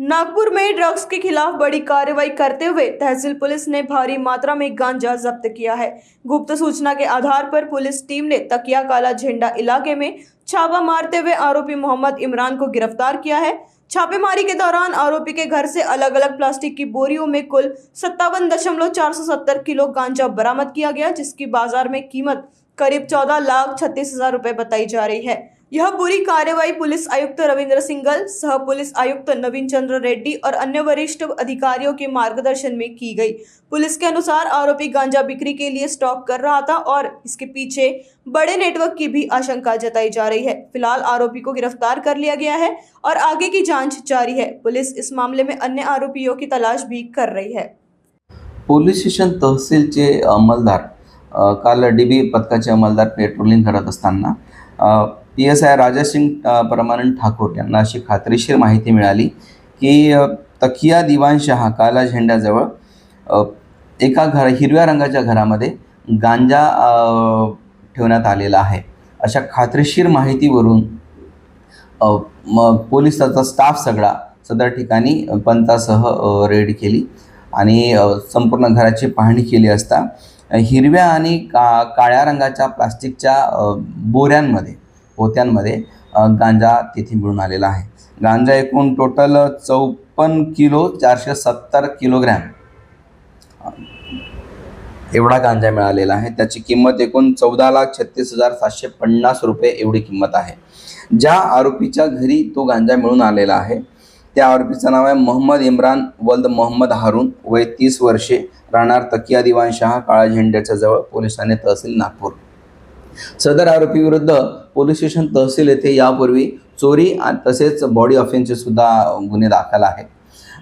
नागपुर में ड्रग्स के खिलाफ बड़ी कार्रवाई करते हुए तहसील पुलिस ने भारी मात्रा में गांजा जब्त किया है। गुप्त सूचना के आधार पर पुलिस टीम ने तकिया काला झंडा इलाके में छापा मारते हुए आरोपी मोहम्मद इमरान को गिरफ्तार किया है। छापेमारी के दौरान आरोपी के घर से अलग अलग प्लास्टिक की बोरियों में कुल 57.470 किलो गांजा बरामद किया गया, जिसकी बाजार में कीमत करीब 14,36,000 रुपए बताई जा रही है। यह पूरी कार्रवाई पुलिस आयुक्त रविंद्र सिंघल, सह पुलिस आयुक्त नवीन चंद्र रेड्डी और अन्य वरिष्ठ अधिकारियों के मार्गदर्शन में की गई। पुलिस के अनुसार आरोपी गांजा बिक्री के लिए स्टॉक कर रहा था और इसके पीछे बड़े नेटवर्क की भी आशंका जताई जा रही है। फिलहाल आरोपी को गिरफ्तार कर लिया गया है और आगे की जांच जारी है। पुलिस इस मामले में अन्य आरोपियों की तलाश भी कर रही है। पोलीस स्टेशन तहसीलचे अंमलदार काल डीबी पथकाचे अंमलदार पेट्रोलिंग करत असताना PSI राजेश सिंग परमानंद ठाकूर यांना अशी खात्रीशीर माहिती मिळाली की तकिया दिवाणशहा काला झेंड्याजवळ एका हिरव्या रंगाच्या घरामध्ये गांजा ठेवण्यात आलेला आहे। अशा खात्रीशीर माहितीवरून पोलिसाचा स्टाफ सगळा सदर ठिकाणी पंतासह रेड केली आणि संपूर्ण घराची पाहणी केली असता हिरव्या आणि काळ्या रंगाच्या प्लास्टिकच्या बोऱ्यांमध्ये पोत्यांमध्ये गांजा तिथे मिळून आलेला आहे। गांजा एकूण टोटल 54 किलो 470 किलोग्रॅम एवढा गांजा मिळालेला आहे। त्याची किंमत एकूण 14,36,750 रुपये एवढी किंमत आहे। ज्या आरोपीच्या घरी तो गांजा मिळून आलेला आहे त्या आरोपीचं नाव आहे मोहम्मद इम्रान वल्द मोहम्मद हारून, वय 30 वर्षे, राहणार तकिया दिवाणशहा काळा झेंड्याच्या जवळ, पोलिसांनी तहसील नागपूर। सदर आरोपी विरुद्ध पोलीस स्टेशन तहसील येथे यापूर्वी चोरी तसेच बॉडी ऑफेन्सचे सुद्धा गुन्हे दाखल आहेत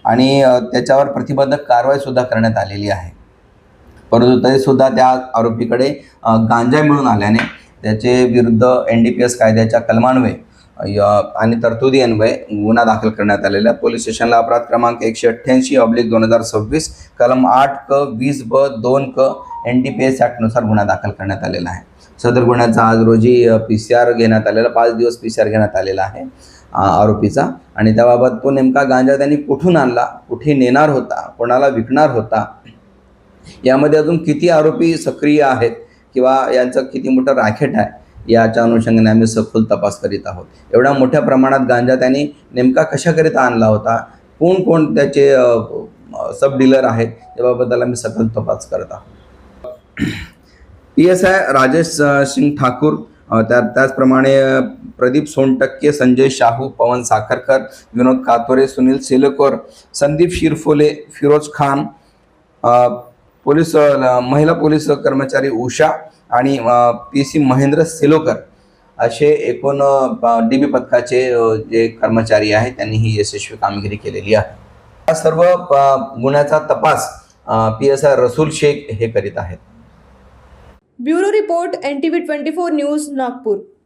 आणि त्याच्यावर प्रतिबंधक कारवाई सुद्धा करण्यात आलेली आहे। परंतु तरी सुद्धा त्या आरोपीकडे गांजा मिळून आल्याने त्याचे विरुद्ध NDPS कायद्याच्या कलमान्वये आणि तरतुदी अन्वये गुन्हा दाखल करण्यात आलेला। पोलीस स्टेशनला अपराध क्रमांक 188/2026 कलम 8(क)(20)(ब)(2)(क) NDPS ॲक्ट नुसार गुन्हा दाखल करण्यात आलेला आहे। सदर गुन्ह्याचा आज रोजी PCR घेण्यात आलेला, 5 दिवस PCR घेण्यात आलेला आहे आरोपीचा आणि त्याबाबत तो नेमका गांजा त्यांनी कुठून आणला, कुठे नेणार होता, कोणाला विकणार होता, यामध्ये अजून किती आरोपी सक्रिय आहेत किंवा यांचं किती मोठं रॅकेट आहे याच्या अनुषंगाने आम्ही सखोल तपास करीत आहोत। एवढ्या मोठ्या प्रमाणात गांजा त्यांनी नेमका कशाकरिता आणला होता, कोण कोण त्याचे सब डीलर आहेत याबाबत आम्ही सखोल तपास करत आहोत। PSI राजेश सिंग ठाकूर, त्याचप्रमाणे प्रदीप सोनटक्के, संजय शाहू, पवन साखरकर, विनोद कातोरे, सुनील सेलकर, संदीप शिरफोले, फिरोज खान, महिला पोलीस कर्मचारी उषा आणि PC महेंद्र सेलोकर असे एकूण DB पथकाचे जे कर्मचारी आहेत त्यांनी ही यशस्वी कामगिरी केलेली आहे। या सर्व गुन्ह्याचा तपास PSI रसूल शेख हे करीत आहेत। Bureau report NTV 24 news Nagpur.